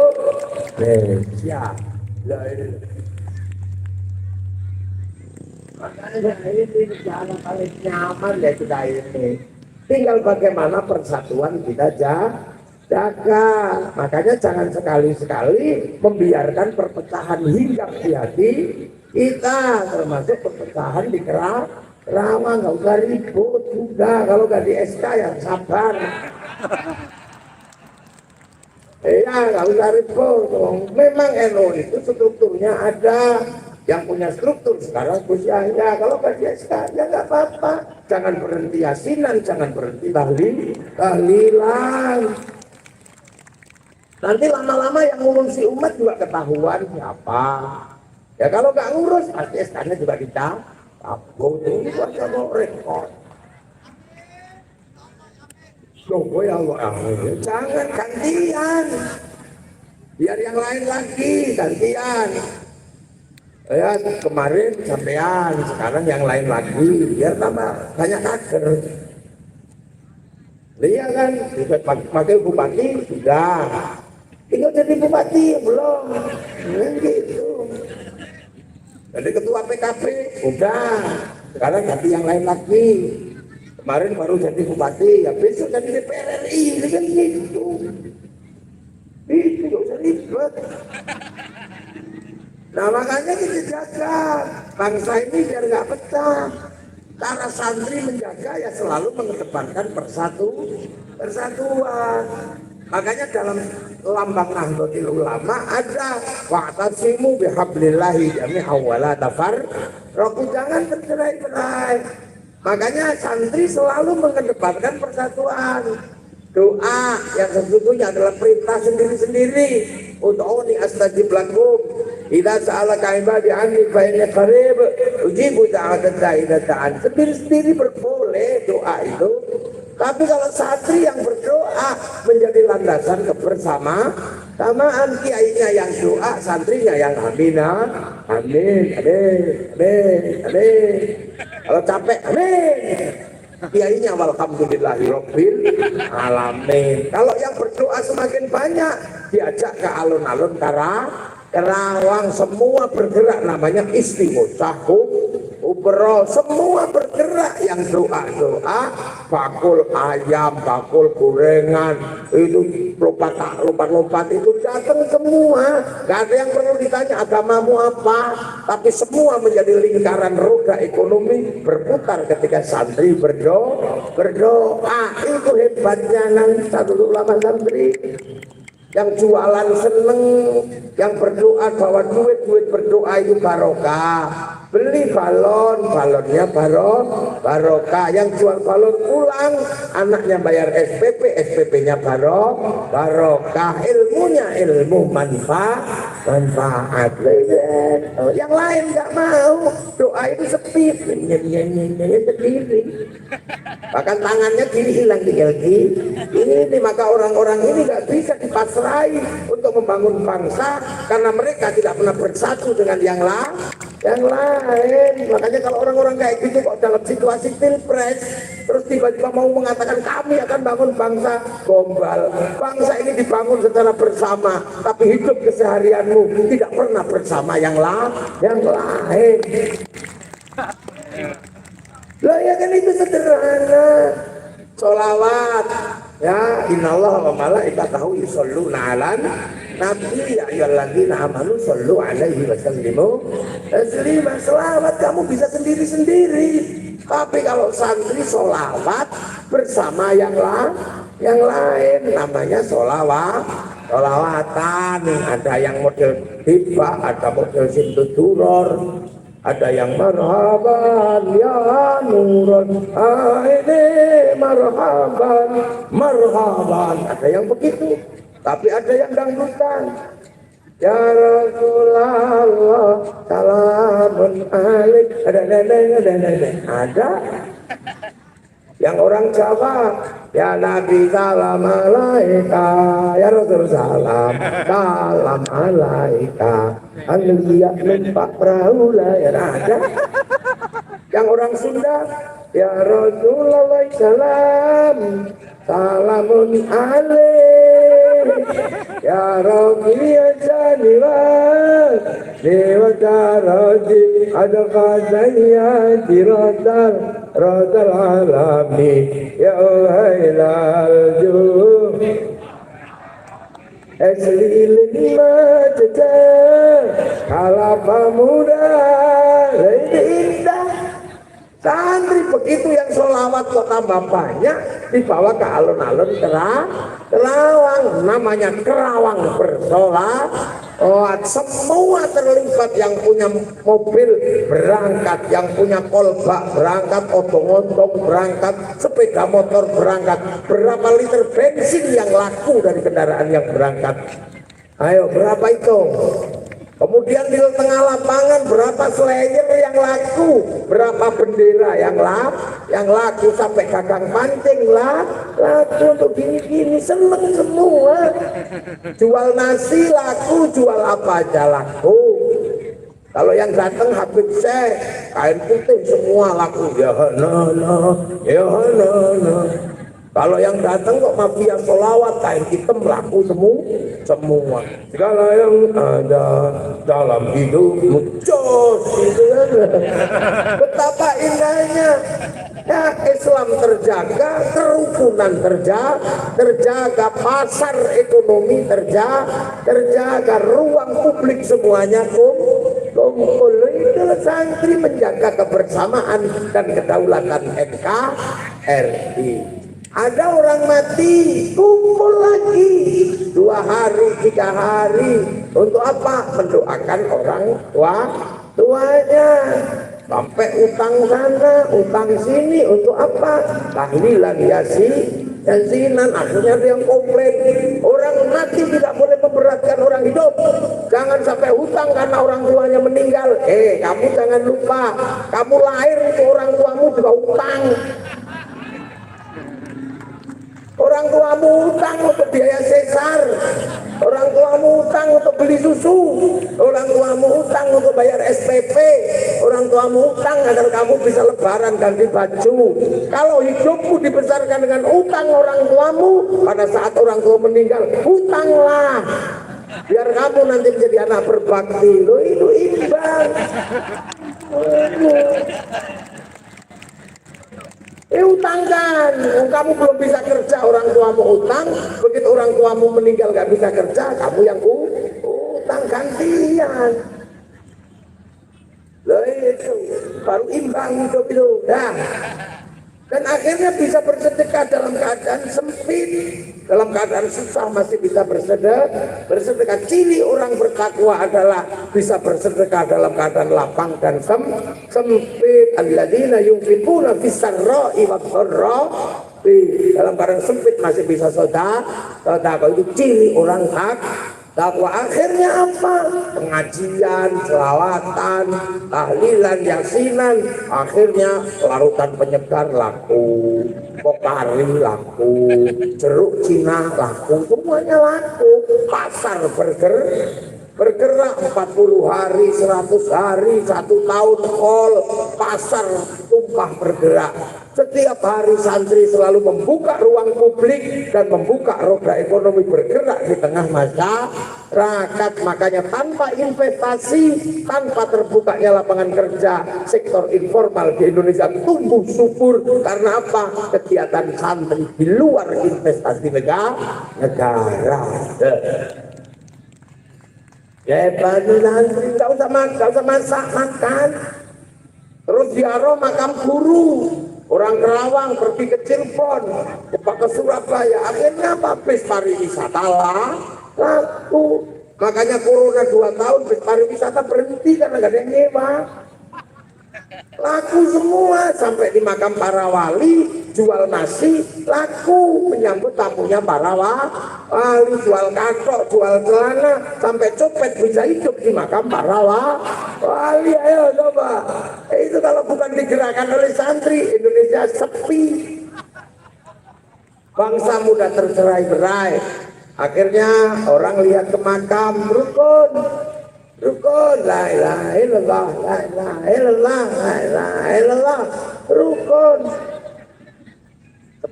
Makanya ini cara paling nyaman ya kita ini. Tinggal bagaimana persatuan kita jaga. Makanya jangan sekali-sekali membiarkan perpecahan hinggap di hati kita, termasuk perpecahan di Kerawang. Nggak usah ribut juga, kalau nggak di SK ya sabar. Iya, nggak usah ribut. Memang NU itu strukturnya ada. Yang punya struktur sekarang Gus Yahya, kalau nggak di SK ya nggak apa-apa. Jangan berhenti yasinan, jangan berhenti tahlilan. Nanti lama-lama yang ngurusi umat juga ketahuan siapa. Ya kalau nggak ngurus pasti SK-nya juga dicabut. Itu aja mau rekod. Loh ya Allah, jangan gantian. Biar yang lain lagi gantian. Ya kemarin sampean, sekarang yang lain lagi, biar tambah banyak kader. Lihat kan, pakai bupati sudah, tinggal jadi bupati belum, gitu. Jadi ketua PKP udah, sekarang ganti yang lain lagi. Kemarin baru jadi bupati, ya besok jadi DPR RI, kan gitu. Itu nggak usah ribet. Nah makanya kita jaga bangsa ini biar nggak pecah. Cara santri menjaga ya selalu mengedepankan persatuan. Makanya dalam lambang Nahdlatul Ulama ada wa'tasimu bihablillahi jami'an wa la tafarraqu, jangan bercerai-berai. Makanya santri selalu mengedepankan persatuan. Doa yang sesungguhnya adalah perintah sendiri-sendiri. Ud'uni astajib lakum. Idza sa'alaka ibadi anni fa inni qarib ujibu da'watad da'i idza da'an. Sendiri-sendiri berboleh doa itu. Tapi kalau santri yang berdoa menjadi landasan kebersamaan, kiainya yang doa, santrinya yang amin. Kalau capek amin. Kiainya walhamdulillahirabbil alamin. Kalau yang berdoa semakin banyak, diajak ke alun-alun Kerawang, semua bergerak, namanya istighosah kubro, semua bergerak. Yang doa bakul ayam, bakul gorengan, itu lompat itu datang semua. Gak ada yang perlu ditanya agamamu apa, tapi semua menjadi lingkaran roda ekonomi berputar ketika santri berdoa. Itu hebatnya Nahdlatul Ulama santri. yang jualan seneng, yang berdoa bahwa duit berdoa itu barokah. Beli balon, balonnya barokah. Yang jual balon pulang, anaknya bayar SPP, SPP-nya barokah. Ilmunya ilmu manfaat. Yang lain nggak mau, doa itu sepi, sendiri. Bahkan tangannya kiri hilang tinggal ini, maka orang-orang ini nggak bisa dipasrai untuk membangun bangsa karena mereka tidak pernah bersatu dengan yang lain. Makanya kalau orang-orang kayak gitu kok dalam situasi pilpres terus tiba-tiba mau mengatakan kami akan bangun bangsa, gombal. Bangsa ini dibangun secara bersama, tapi hidup keseharianmu tidak pernah bersama yang lain. Lah ya kan itu sederhana. Sholawat ya, innallaha wa malaikatahu yusholluna 'alan nabi ya ayyuhalladzina amanu shollu 'alaihi wa sallimu taslima. Selawat kamu bisa sendiri-sendiri, tapi kalau santri sholawat bersama yang lain namanya sholawatan. Ada yang model tiba, ada model sintuduror, ada yang marhaban ya nurun ini marhaban, ada yang begitu. Tapi ada yang dangdutan, ya Rasulullah salamun alaik, ada yang orang Jawa, ya Nabi salam alaika, ya Rasul salam alaika, lihat numpak perahu lah, ya ada. Yang orang Sunda, ya Rasulullah salamun alaik, ya Rabbi ya janiwal dewa daradi ada kadanya dirotal rotal alami ya hailal juh eslilin majda kalapa muda indah. Santri begitu yang sholawat kok tambah banyak, dibawa ke alun-alun Kerawang, namanya Kerawang bersolawat. Semua terlibat, yang punya mobil berangkat, yang punya kolbak berangkat, otong-otong berangkat, sepeda motor berangkat. Berapa liter bensin yang laku dari kendaraan yang berangkat? Ayo, berapa itu? Kemudian di tengah lapangan berapa slayer yang laku, berapa bendera yang laku, sampai gagang pancing laku. Untuk gini-gini seneng semua. Jual nasi laku, jual apa aja laku. Kalau yang datang Habib Syekh, kain putih semua laku. Ya no. Kalau yang datang kok mafia sholawat, kain hitam laku semua. Segala yang ada dalam hidupmu jos, gitu kan. Betapa indahnya. Ya, Islam terjaga, kerukunan terjaga, pasar ekonomi terjaga, ruang publik semuanya kumpul. Itu santri menjaga kebersamaan dan kedaulatan NKRI. Ada orang mati, kumpul lagi 2 hari, 3 hari. Untuk apa? Mendoakan orang tuanya. Sampai utang sana, utang sini. Untuk apa? Tahlilan yasinan. Akhirnya ada yang komplain, orang mati tidak boleh memberatkan orang hidup. Jangan sampai hutang karena orang tuanya meninggal. Kamu jangan lupa, kamu lahir itu orang tuamu juga hutang. Orang tuamu utang untuk biaya sesar, orang tuamu utang untuk beli susu, orang tuamu utang untuk bayar SPP, orang tuamu utang agar kamu bisa lebaran ganti baju. Kalau hidupmu dibesarkan dengan utang orang tuamu, pada saat orang tua meninggal, hutanglah biar kamu nanti menjadi anak berbakti. Loh, itu imbang. Utangkan, kamu belum bisa kerja, orang tuamu utang. Begitu orang tuamu meninggal gak bisa kerja, kamu yang utang gantian. Loh, itu baru imbang hidup itu. Nah, Dan akhirnya bisa bersedekah dalam keadaan sempit, dalam keadaan susah masih bisa bersedekah. Ciri orang bertakwa adalah bisa bersedekah dalam keadaan lapang dan sempit. Alladzina yunfiquna fis sarra'i wad dharra'i, dalam keadaan sempit masih bisa sedekah. Itu ciri orang takwa. Akhirnya apa? Pengajian, selawatan, tahlilan, yasinan. Akhirnya larutan penyegar laku, pokari laku, jeruk Cina laku, semuanya laku. Pasar bergerak 40 hari, 100 hari, 1 tahun kol, pasar tumpah bergerak. Setiap hari santri selalu membuka ruang publik dan membuka roda ekonomi bergerak di tengah masyarakat. Makanya tanpa investasi, tanpa terbukanya lapangan kerja, sektor informal di Indonesia tumbuh subur. Karena apa? Kegiatan santri di luar investasi negara. Ya bantu santri, nggak usah masak makan. Terus ziarah makam guru. Orang Kerawang pergi ke Cirebon, ke Surabaya, akhirnya apa? Bis pariwisata laku. Makanya corona 2 tahun bis pariwisata berhenti karena nggak ada yang nyewa. Laku semua, sampai di makam para wali jual nasi laku, menyambut tamunya para wali, jual katok, jual celana, sampai copet bisa hidup di makam para wali. Ayo coba, itu kalau bukan digerakkan oleh santri, Indonesia sepi, bangsa muda tercerai-berai. Akhirnya orang lihat ke makam, rukun, la ilaha illallah, la ilaha illallah, la ilaha illallah, rukun.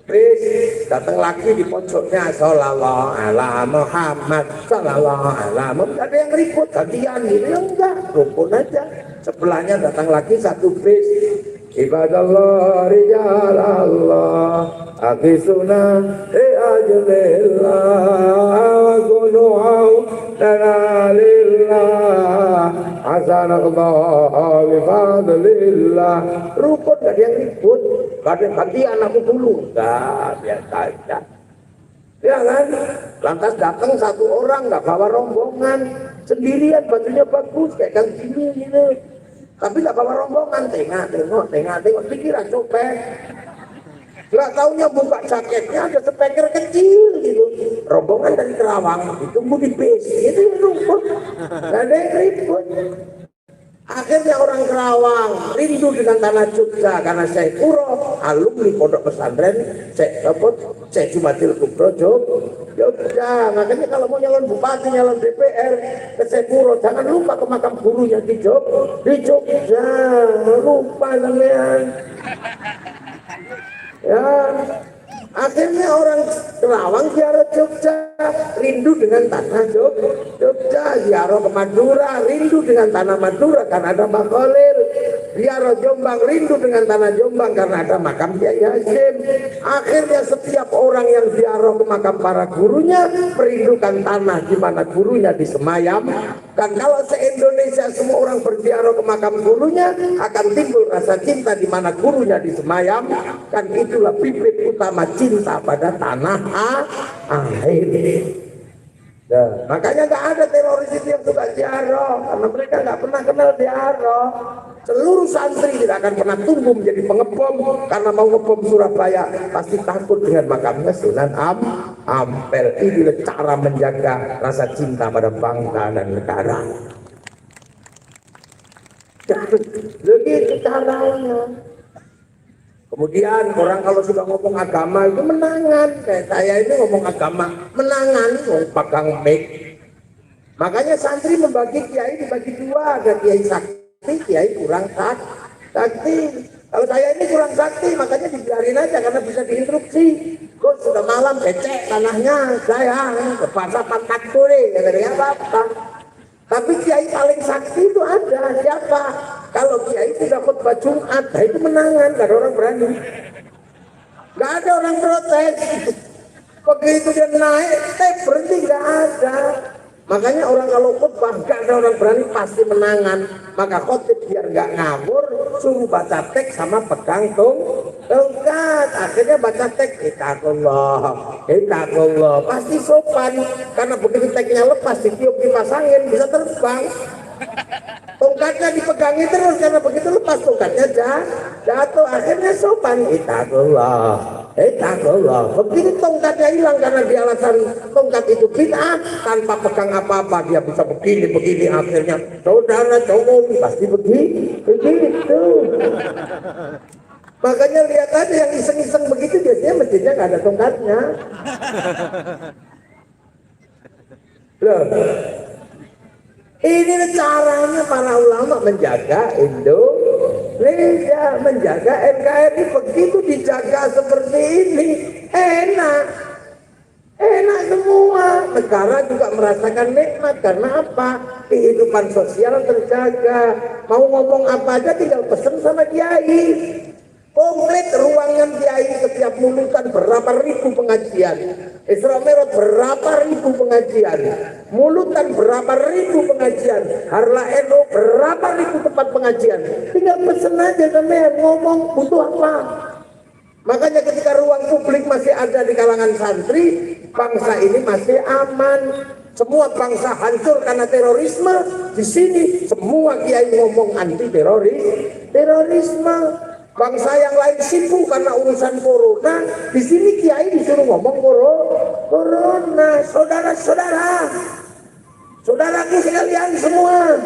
Terus datang lagi di pojoknya, sallallahu ala Muhammad, sallallahu ala Muhammad. Ada yang ribut gantian gitu, ya enggak, rukun aja. Sebelahnya datang lagi satu bis, ibadallah rijalallah akisuna ajlillah kunu'au danalillah hasanallah bifadlillah. Rukun gak ada yang ribut, gak ada yang gantian aku dulu, enggak, biasa aja. Ya kan, lantas datang satu orang nggak bawa rombongan, sendirian, bajunya bagus kayak kang gini gitu, tapi nggak bawa rombongan. Tengok, dikira copet. Nggak taunya buka jaketnya ada speaker kecil gitu. Rombongan dari Kerawang ditunggu di bis, itu yang rumput, nggak ada yang ribut. Akhirnya orang Kerawang rindu dengan tanah Jogja karena Syekh Kuro, alumni pondok pesantren Syekh Jumadil Kubro Jogja. Makanya kalau mau nyalon bupati, nyalon DPR ke Syekh Kuro, jangan lupa ke makam gurunya di Jogja. Lupa sampean. Ya, akhirnya orang Kerawang ziarah Jogja, rindu dengan tanah Jogja. Ziarah ke Madura, rindu dengan tanah Madura karena ada Mbah Khalil. Ziarah Jombang, rindu dengan tanah Jombang karena ada makam Kiai Hasyim. Akhirnya setiap orang yang ziarah ke makam para gurunya merindukan tanah di mana gurunya disemayam. Dan kalau se-Indonesia semua orang berziarah ke makam gurunya, akan timbul rasa cinta di mana gurunya disemayam. Kan itulah bibit utama cinta pada tanah air. Nah, makanya nggak ada teroris itu yang suka ziarah, karena mereka nggak pernah kenal ziarah. Seluruh santri tidak akan pernah tumbuh menjadi pengebom, karena mau ngebom Surabaya pasti takut dengan makamnya Sunan Ampel. Inilah cara menjaga rasa cinta pada bangsa dan negara. Begitu caranya. Kemudian orang kalau sudah ngomong agama itu menangan, kayak saya ini ngomong agama menangan, pegang mic. Makanya santri membagi kiai dibagi dua, ada kiai sakti, kiai kurang sakti. Kalau saya ini kurang sakti, makanya dibiarin aja karena bisa diinstruksi. Kok sudah malam becek tanahnya, saya ke pasar pantat kuri, ya apa-apa. Tapi kiai paling sakti itu ada, siapa? Kalau kiai tidak khutbah Jumat, nah itu menangan, gak ada orang berani. Gak ada orang protes. Begitu dia naik, berhenti, gak ada. Makanya orang kalau khutbah, gak ada orang berani, pasti menangan. Maka khotib biar gak ngawur, suruh baca teks sama pegang tongkat, akhirnya baca teks itakullah, pasti sopan karena begitu teksnya lepas ditiup kipas angin bisa terbang. Tongkatnya dipegangi terus karena begitu lepas tongkatnya jatuh, akhirnya sopan itakullah. Begitu tongkatnya hilang karena di alasan tongkat itu bid'ah, tanpa pegang apa-apa dia bisa begini akhirnya saudara cowok pasti begitu. Makanya lihat aja yang iseng-iseng begitu biasanya masjidnya nggak ada tongkatnya. Loh, ini caranya para ulama menjaga Indonesia, menjaga NKRI. Begitu dijaga seperti ini, enak semua. Negara juga merasakan nikmat karena apa? Kehidupan sosial terjaga. Mau ngomong apa aja tinggal pesen sama kiai. Komplit ruangan kiai, setiap mulutan berapa ribu pengajian, Isra Mi'raj berapa ribu pengajian, mulutan berapa ribu pengajian, Harla Eno berapa ribu tempat pengajian. Tinggal pesen aja sampean ngomong butuh apa. Makanya ketika ruang publik masih ada di kalangan santri, bangsa ini masih aman. Semua bangsa hancur karena terorisme. Di sini semua kiai ngomong anti terorisme. Bangsa yang lain sibuk karena urusan corona, di sini kiai disuruh ngomong corona. Saudaraku sekalian semua,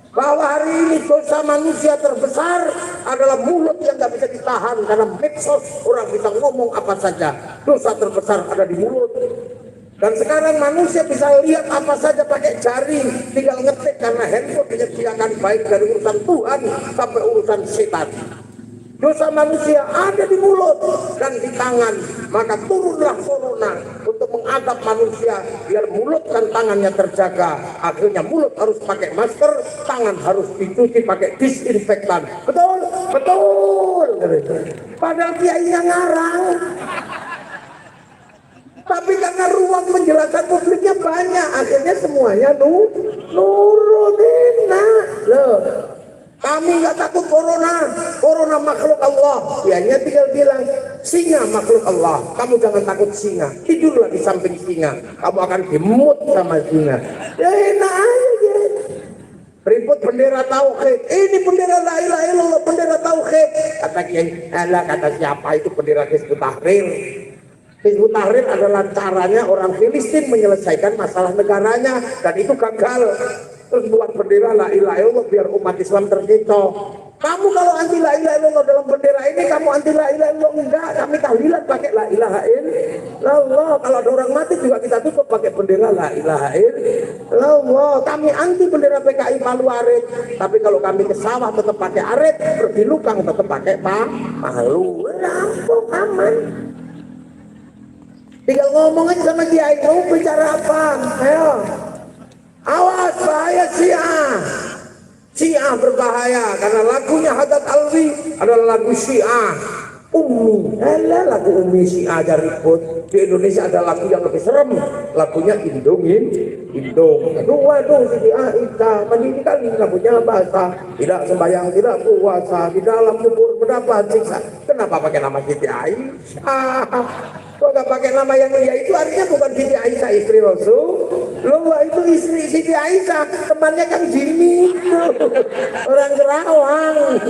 bahwa hari ini dosa manusia terbesar adalah mulut yang nggak bisa ditahan karena medsos, orang bisa ngomong apa saja. Dosa terbesar ada di mulut. Dan sekarang manusia bisa lihat apa saja pakai jari, tinggal ngetik karena handphone menyediakan baik dari urusan Tuhan sampai urusan setan. Dosa manusia ada di mulut dan di tangan, maka turunlah corona untuk mengadab manusia biar mulut dan tangannya terjaga. Akhirnya mulut harus pakai masker, tangan harus dicuci pakai disinfektan. Betul. Padahal kiainya ngarang. Tapi karena ruang menjelaskan publiknya banyak, akhirnya semuanya nurutin. Loh, kami nggak takut corona makhluk Allah. Dianya tinggal bilang singa makhluk Allah, kamu jangan takut singa, tidurlah di samping singa, kamu akan dimut sama singa. Ya enak aja. Ribut bendera tauhid, ini bendera la ilaha illallah, bendera tauhid. Kata kiai, kata siapa itu bendera Hizbut Tahrir? Hizbut Tahrir adalah caranya orang Filistin menyelesaikan masalah negaranya, dan itu gagal. Terus buat bendera la ilaha illallah biar umat Islam terkecoh. Kamu kalau anti la ilaha illallah dalam bendera ini, kamu anti la ilaha illallah. Enggak, kami tahlilan pakai la ilaha illallah. Kalau ada orang mati juga kita tutup pakai bendera la ilaha illallah. Kami anti bendera PKI Palu Arit, tapi kalau kami ke sawah tetap pakai arit, pergi Lukang tetap pakai Palu. Rampung aman. Tinggal ngomong aja sama kiai, mau bicara apa? Ayo. Awas, bahaya Syiah berbahaya karena lagunya Haddad Alwi adalah lagu Syiah Ummi. Lagu Ummi Syiah aja ribut. Di Indonesia ada lagu yang lebih serem, lagunya Indung. Waduh, Siti Aisyah meninggal lagunya bahasa tidak sembahyang, tidak puasa, di dalam kubur mendapat siksa. Kenapa pakai nama Siti Aisyah? Kok gak pakai nama yang dia itu? Artinya bukan Siti Aisyah istri Rasulullah, itu istri Siti Aisyah temannya kan Jimmy, orang Kerawang.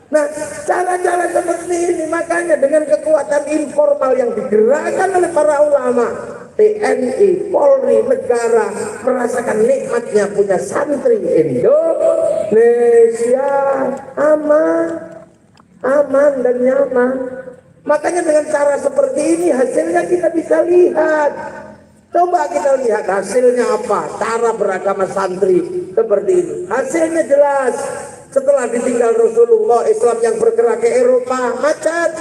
Nah, cara-cara seperti ini makanya dengan kekuatan informal yang digerakkan oleh para ulama, TNI, Polri, negara merasakan nikmatnya punya santri Indonesia aman dan nyaman. Makanya dengan cara seperti ini hasilnya kita bisa lihat. Coba kita lihat hasilnya apa. Cara beragama santri seperti ini, hasilnya jelas. Setelah ditinggal Rasulullah, Islam yang bergerak ke Eropa macet,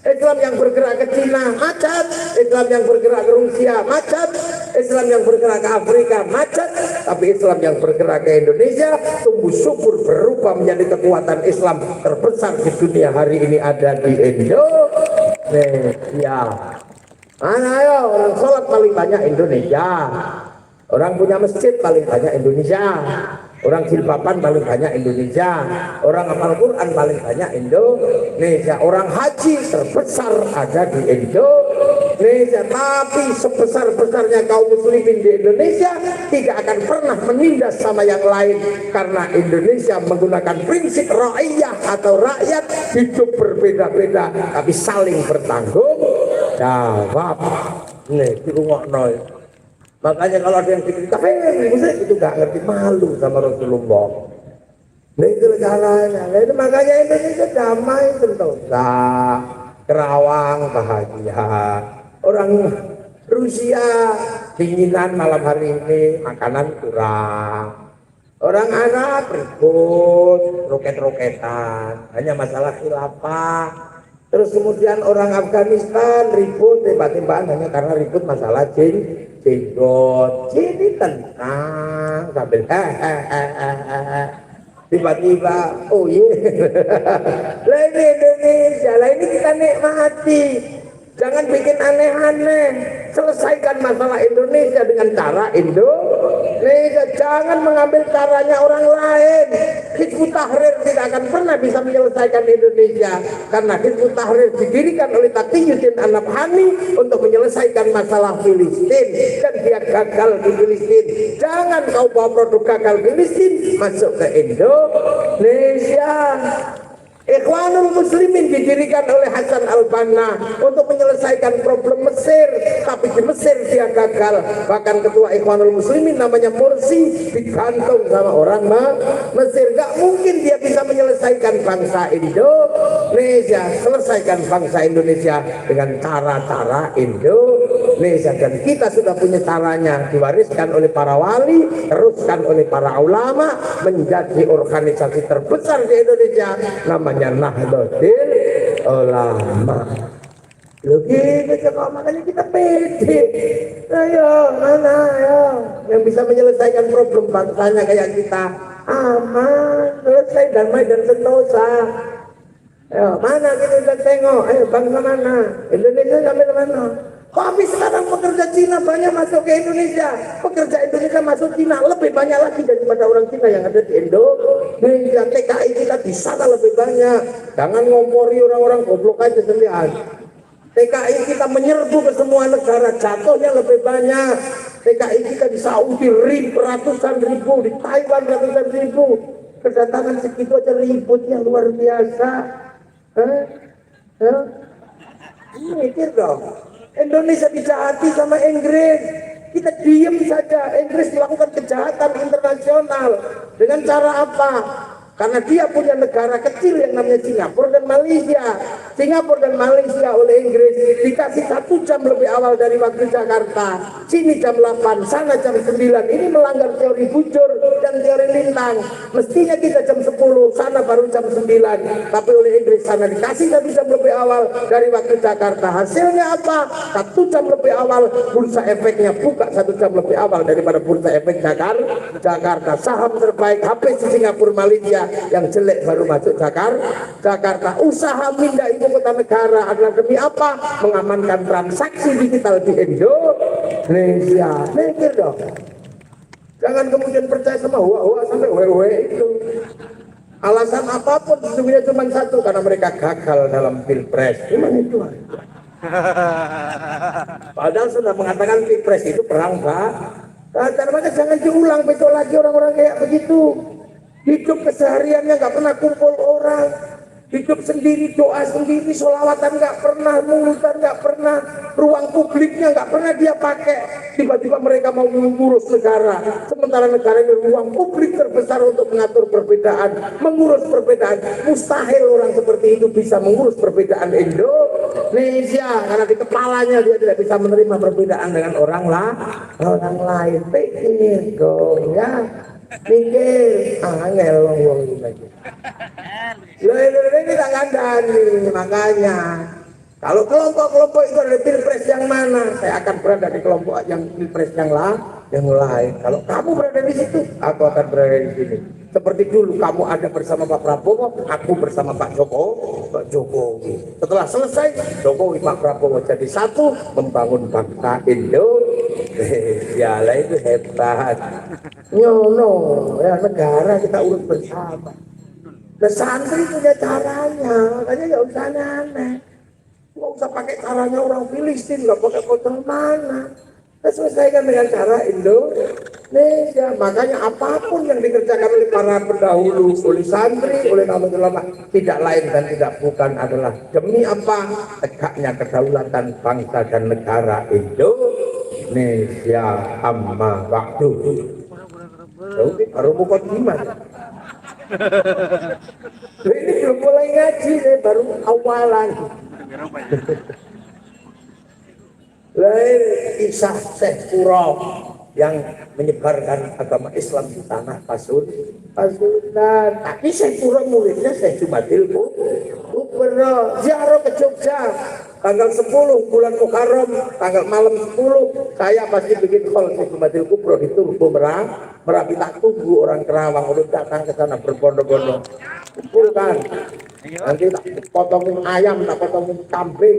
Islam yang bergerak ke Cina macet, Islam yang bergerak ke Rusia macet, Islam yang bergerak ke Afrika macet. Tapi Islam yang bergerak ke Indonesia tumbuh subur, berubah menjadi kekuatan Islam terbesar di dunia hari ini ada di Indonesia. Mana ayo, orang sholat paling banyak Indonesia, orang punya masjid paling banyak Indonesia, Orang jilbaban paling banyak Indonesia, orang hafal Quran paling banyak Indonesia, orang haji terbesar ada di Indonesia. Tapi sebesar-besarnya kaum muslimin di Indonesia tidak akan pernah menindas sama yang lain, karena Indonesia menggunakan prinsip ra'iyah atau rakyat hidup berbeda-beda tapi saling bertanggung jawab. Nih dirungokno. Makanya kalau ada yang bikin kafir itu gak ngerti, malu sama Rasulullah. Nah itu caranya. Nah, itu makanya Indonesia damai, sentosa, Kerawang bahagia. Orang Rusia dinginan malam hari ini, makanan kurang. Orang Arab ribut, roket-roketan, hanya masalah khilafah. Terus kemudian orang Afghanistan ribut, tembak-tembakan hanya karena ribut masalah jenggot. Ini tenang sambil tiba-tiba oh iya lah ini Indonesia, lah ini kita nikmati. Jangan bikin aneh-aneh, selesaikan masalah Indonesia dengan cara Indonesia. Jangan mengambil caranya orang lain. Hizbut Tahrir tidak akan pernah bisa menyelesaikan Indonesia, karena Hizbut Tahrir didirikan oleh Taqiyuddin An-Nabhani untuk menyelesaikan masalah Filistin, dan dia gagal di Filistin. Jangan kau bawa produk gagal Filistin masuk ke Indonesia. Ikhwanul Muslimin didirikan oleh Hasan al-Banna untuk menyelesaikan problem Mesir, tapi di Mesir dia gagal. Bahkan ketua Ikhwanul Muslimin namanya Mursi digantung sama orang Mesir. Gak mungkin dia bisa menyelesaikan bangsa Indonesia. Selesaikan bangsa Indonesia dengan cara-cara Indonesia, dan kita sudah punya caranya, diwariskan oleh para wali, teruskan oleh para ulama, menjadi organisasi terbesar di Indonesia, namanya Nahdlatul Ulama. Begini kok, makanya kita pede. Ayo, mana ayo yang bisa menyelesaikan problem bangsanya kayak kita, aman, selesai, damai dan sentosa. Ayo, mana kita tengok, ayo bangsa mana? Indonesia sampai mana? Tapi sekarang pekerja Cina banyak masuk ke Indonesia. Pekerja Indonesia masuk Cina lebih banyak lagi daripada orang Cina yang ada di Indonesia. TKI kita di sana lebih banyak. Jangan ngompori orang-orang goblok aja sendirian. TKI kita menyerbu ke semua negara, jatuhnya lebih banyak. TKI kita di Saudi ratusan ribu, di Taiwan ratusan ribu. Kedatangan segitu aja ributnya luar biasa. Mikir dong. Indonesia dijahati sama Inggris, kita diem saja. Inggris melakukan kejahatan internasional dengan cara apa? Karena dia punya negara kecil yang namanya Singapura dan Malaysia. Singapura dan Malaysia oleh Inggris dikasih 1 jam lebih awal dari waktu Jakarta. Sini jam 8, sana jam 9. Ini melanggar teori bujur dan teori lintang. Mestinya kita jam 10, sana baru jam 9. Tapi oleh Inggris sana dikasih 1 jam lebih awal dari waktu Jakarta. Hasilnya apa? 1 jam lebih awal, bursa efeknya buka 1 jam lebih awal daripada bursa efek Jakarta. Saham terbaik HP di Singapura Malaysia, yang jelek baru masuk Jakarta. Usaha pindah ibu kota negara adalah demi apa? Mengamankan transaksi digital di Indonesia. Mikir dong. Jangan kemudian percaya sama wah sampai wewe itu. Alasan apapun sebenarnya cuma satu, karena mereka gagal dalam pilpres. Cuma itu aja. Padahal sudah mengatakan pilpres itu perang, Pak. Maka jangan diulang besok lagi orang-orang kayak begitu. Hidup kesehariannya nggak pernah kumpul orang, hidup sendiri, doa sendiri, sholawatan nggak pernah, mulutan nggak pernah, ruang publiknya nggak pernah dia pakai. Tiba-tiba mereka mau mengurus negara, sementara negara ini ruang publik terbesar untuk mengatur perbedaan, mengurus perbedaan. Mustahil orang seperti itu bisa mengurus perbedaan Indonesia, karena di kepalanya dia tidak bisa menerima perbedaan dengan orang lain. Pikir dong ya. Mikir, angel wong lagi. Ini tak kandani, makanya kalau kelompok-kelompok itu ada pilpres yang mana, saya akan berada di kelompok yang pilpres yang lain. Kalau kamu berada di situ, aku akan berada di sini. Seperti dulu kamu ada bersama Pak Prabowo, aku bersama Pak Jokowi. Setelah selesai, Jokowi Pak Prabowo jadi satu, membangun bangsa Indonesia. Itu hebat. Nyono ya, negara kita urus bersama. Nah, santri punya caranya, makanya nggak usah aneh-aneh. Nggak usah pakai caranya orang Filistin, nggak pakai kontrol mana. Kita selesaikan dengan cara Indonesia. Makanya apapun yang dikerjakan oleh para pendahulu, oleh santri, oleh nahdlatul ulama, tidak lain dan tidak bukan adalah demi apa? Tegaknya kedaulatan bangsa dan negara Indonesia amma waktu. Jadi baru pokok gimana? Ini belum mulai ngaji, baru awalan. Lain kisah Syekh Kuro yang menyebarkan agama Islam di tanah Pasundan. Tapi Syekh Kuro muridnya Syekh Jumadil Kubro. Ziarah ke Jogja tanggal 10 bulan Muharram, tanggal malam 10 saya pasti bikin call Syekh Jumadil Kubro di Turbo Merapi. Tak tunggu orang Kerawang udah datang ke sana berbondong-bondong. Kumpulkan. Nanti tak potongin ayam, tak potongin kambing.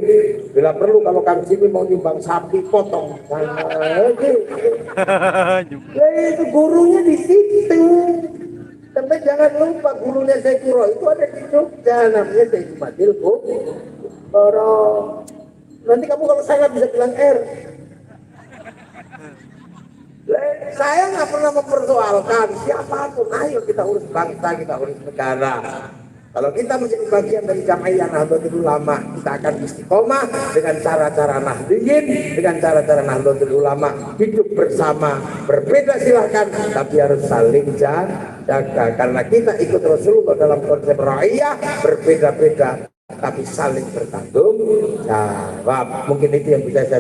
Bila perlu kalau Kang Jimmy mau nyumbang sapi, potong. Ya itu gurunya di situ. Tapi jangan lupa gurunya Syekh Kuro itu ada di Jogja, namanya Syekh Jumadil Kubro. Nanti kamu kalau saya bisa bilang saya nggak pernah mempersoalkan siapapun. Ayo kita urus bangsa, kita urus negara. Kalau kita menjadi bagian dari Jamaiyah Nahdlatul Ulama, kita akan istiqomah dengan cara-cara Nahdliyin, dengan cara-cara Nahdlatul Ulama, hidup bersama, berbeda silahkan, tapi harus saling jaga. Karena kita ikut Rasulullah dalam konsep ra'iyah, berbeda-beda, tapi saling bertanggung jawab. Mungkin itu yang bisa saya